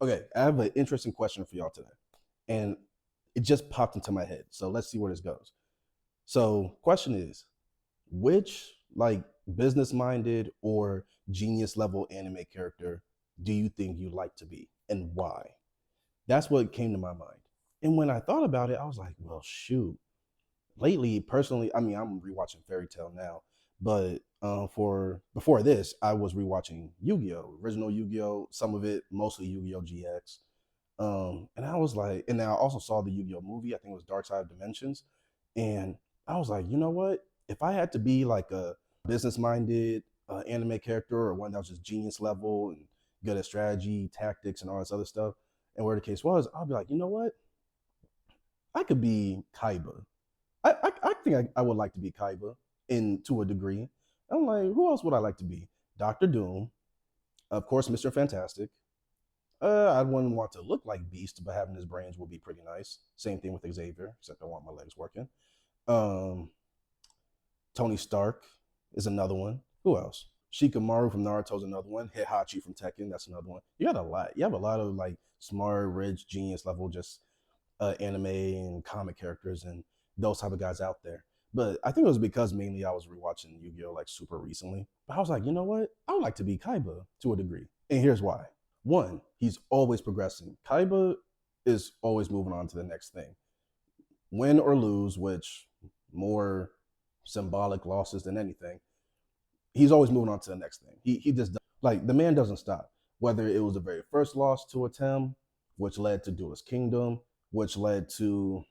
Okay, I have an interesting question for y'all today, and it just popped into my head. So let's see where this goes. So, question is, which like business-minded or genius level anime character do you think you like to be, and why? That's what came to my mind. And when I thought about it, I was like, well, shoot. Lately, personally, I mean, I'm rewatching Fairy Tale now, but for before this, I was rewatching Yu-Gi-Oh, original Yu-Gi-Oh, some of it, mostly Yu-Gi-Oh GX. And I was like, and then I also saw the Yu-Gi-Oh movie. I think it was Dark Side of Dimensions, and I was like, you know what? If I had to be like a business-minded anime character or one that was just genius level and good at strategy, tactics, and all this other stuff, and where the case was, I'll be like, you know what? I could be Kaiba. I think I would like to be Kaiba in to a degree. I'm like, who else would I like to be? Doctor Doom, of course, Mr. Fantastic. I wouldn't want to look like Beast, but having his brains would be pretty nice. Same thing with Xavier, except I want my legs working. Um, Tony Stark is another one. Who else? Shikamaru from Naruto is another one. Heihachi from Tekken, that's another one. You got a lot. You have a lot of like smart, rich, genius level, just anime and comic characters and those type of guys out there. But I think it was because mainly I was rewatching Yu-Gi-Oh like super recently. But I was like, you know what? I would like to be Kaiba to a degree. And here's why. One, he's always progressing. Kaiba is always moving on to the next thing. Win or lose, which more symbolic losses than anything, he's always moving on to the next thing. He just like the man doesn't stop. Whether it was the very first loss to a Tim, which led to Duelist Kingdom, which led to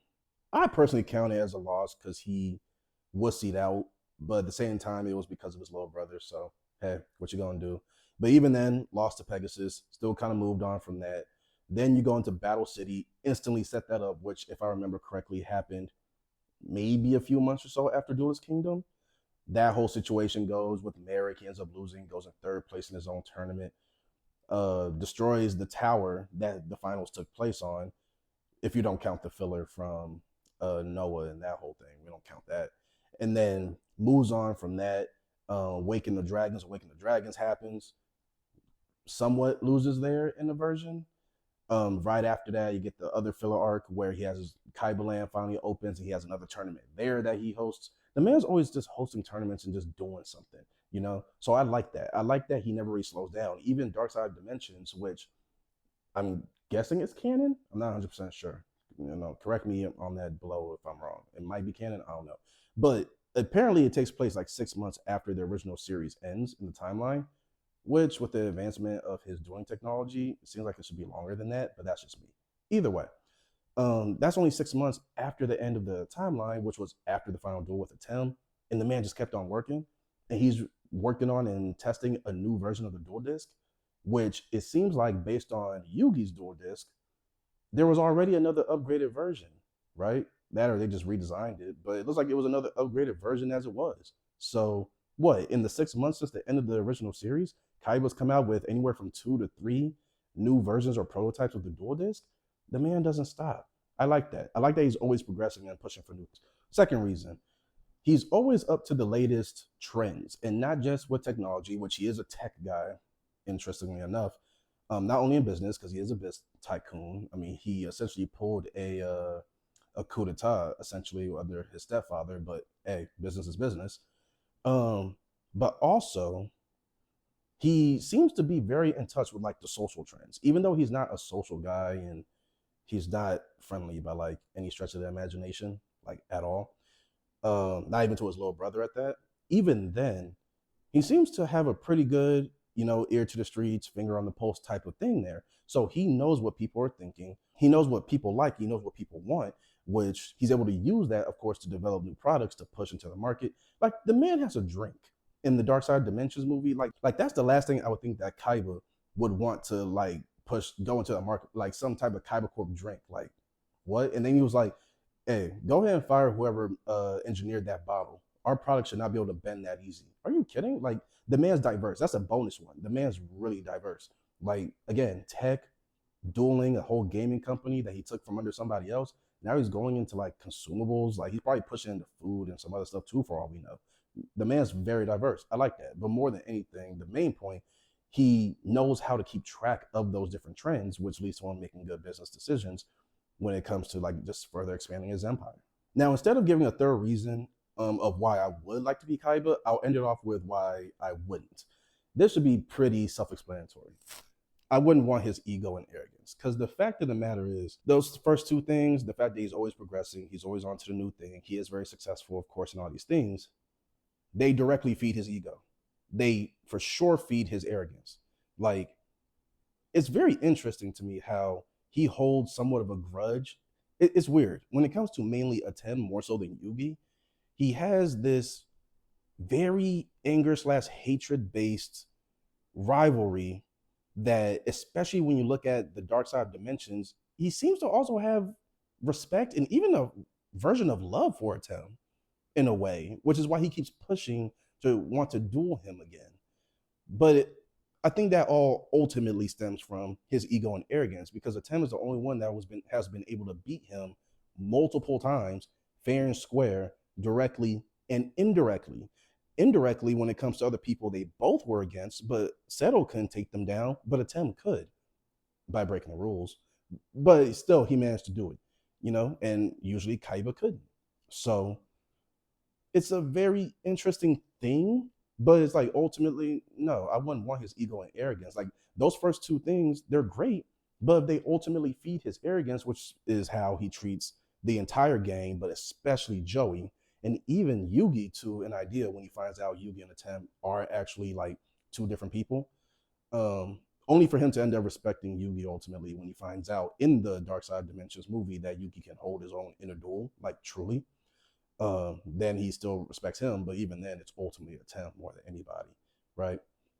I personally count it as a loss because he wussied out, but at the same time it was because of his little brother. So hey, what you gonna do? But even then, lost to Pegasus, still kind of moved on from that. Then you go into Battle City, instantly set that up, which, if I remember correctly, happened maybe a few months or so after Duelist Kingdom. That whole situation goes with Merrick. He ends up losing, goes in third place in his own tournament, destroys the tower that the finals took place on. If you don't count the filler from Noah and that whole thing, we don't count that. And then moves on from that. Waking the Dragons happens. Somewhat loses there in the version. Right after that, you get the other filler arc where he has his Kaiba Land finally opens and he has another tournament there that he hosts. The man's always just hosting tournaments and just doing something, you know? So I like that. I like that he never really slows down. Even Dark Side Dimensions, which I'm guessing it's canon. I'm not 100% sure. You know, correct me on that below if I'm wrong. It might be canon. I don't know. But apparently it takes place like 6 months after the original series ends in the timeline, which with the advancement of his dueling technology, it seems like it should be longer than that, but that's just me. Either way, that's only 6 months after the end of the timeline, which was after the final duel with Atem, and the man just kept on working, and he's working on and testing a new version of the dual disc, which it seems like based on Yugi's dual disc, there was already another upgraded version, right? That or they just redesigned it, but it looks like it was another upgraded version as it was. So what in the 6 months since the end of the original series, Kaiba's come out with anywhere from 2 to 3 new versions or prototypes of the dual disc. The man doesn't stop. I like that. I like that he's always progressing and pushing for new. Second reason, he's always up to the latest trends and not just with technology, which he is a tech guy, interestingly enough. Not only in business because he is a business tycoon. I mean, he essentially pulled a coup d'état essentially under his stepfather, but hey, business is business. Um, but also he seems to be very in touch with like the social trends, even though he's not a social guy and he's not friendly by like any stretch of the imagination, like at all. Not even to his little brother at that. Even then, he seems to have a pretty good, ear to the streets, finger on the pulse type of thing there. So he knows what people are thinking. He knows what people like. He knows what people want, which he's able to use that, of course, to develop new products to push into the market. Like the man has a drink in the Dark Side Dimensions movie. Like that's the last thing I would think that Kaiba would want to like push go into the market, like some type of Kaiba Corp drink. Like what? And then he was like, "Hey, go ahead and fire whoever engineered that bottle. Our product should not be able to bend that easy." Are you kidding? Like the man's diverse. That's a bonus one. The man's really diverse. Like again, tech, dueling, a whole gaming company that he took from under somebody else. Now he's going into like consumables. Like he's probably pushing into food and some other stuff too, for all we know. The man's very diverse. I like that. But more than anything, the main point, he knows how to keep track of those different trends, which leads to him making good business decisions when it comes to like just further expanding his empire. Now, instead of giving a third reason of why I would like to be Kaiba, I'll end it off with why I wouldn't. This should be pretty self-explanatory. I wouldn't want his ego and arrogance, because the fact of the matter is, those first two things, the fact that he's always progressing, he's always on to the new thing, he is very successful, of course, in all these things, they directly feed his ego. They for sure feed his arrogance. Like, it's very interesting to me how he holds somewhat of a grudge. It's weird. When it comes to mainly Atem more so than Yugi, he has this very anger slash hatred based rivalry that, especially when you look at the dark side of dimensions, he seems to also have respect and even a version of love for Atem in a way, which is why he keeps pushing to want to duel him again. But I think that all ultimately stems from his ego and arrogance, because Atem is the only one that has been able to beat him multiple times, fair and square, directly and indirectly. Indirectly, when it comes to other people they both were against, but Seto couldn't take them down, but Atem could by breaking the rules. But still, he managed to do it, and usually Kaiba couldn't. So it's a very interesting thing, but it's like ultimately, no, I wouldn't want his ego and arrogance. Like those first two things, they're great, but they ultimately feed his arrogance, which is how he treats the entire gang, but especially Joey and even Yugi, to an idea, when he finds out Yugi and Atem are actually like two different people. Only for him to end up respecting Yugi ultimately when he finds out in the Dark Side Dimensions movie that Yugi can hold his own in a duel, like truly. Then he still respects him, but even then, it's ultimately Atem more than anybody, right?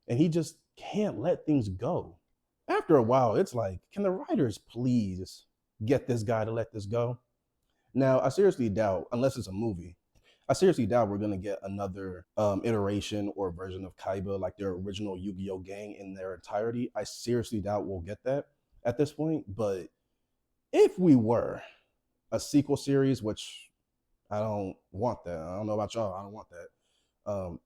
And he just can't let things go. After a while, it's like, can the writers please get this guy to let this go? Now, I seriously doubt, unless it's a movie, I seriously doubt we're gonna get another iteration or version of Kaiba, like their original Yu-Gi-Oh gang in their entirety. I seriously doubt we'll get that at this point. But if we were a sequel series, which I don't want that. I don't know about y'all. I don't want that.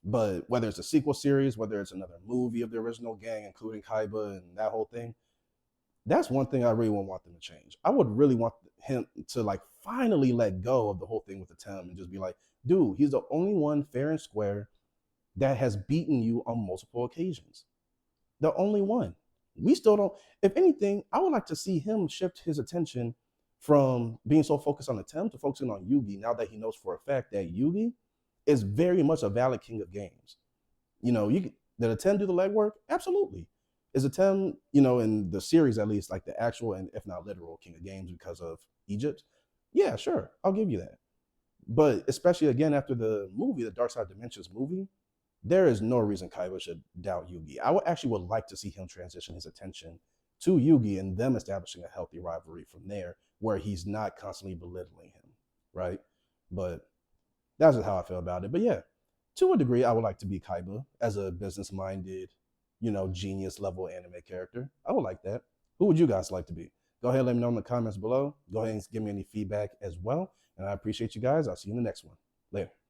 But whether it's a sequel series, whether it's another movie of the original gang, including Kaiba and that whole thing, that's one thing I really won't want them to change. I would really want him to like finally let go of the whole thing with the Tem and just be like, dude, he's the only one fair and square that has beaten you on multiple occasions. The only one. We still don't. If anything, I would like to see him shift his attention from being so focused on the Tem to focusing on Yugi, now that he knows for a fact that Yugi is very much a valid king of games. Did Atem do the legwork? Absolutely. Is Atem, in the series at least, like the actual and if not literal king of games because of Egypt? Yeah, sure. I'll give you that. But especially again after the movie, the Dark Side Dimensions movie, there is no reason Kaiba should doubt Yugi. I would like to see him transition his attention to Yugi and them establishing a healthy rivalry from there, where he's not constantly belittling him, right? But that's just how I feel about it. But yeah, to a degree, I would like to be Kaiba as a business-minded, genius level anime character. I would like that. Who would you guys like to be? Go ahead and let me know in the comments below. Go ahead and give me any feedback as well. And I appreciate you guys. I'll see you in the next one. Later.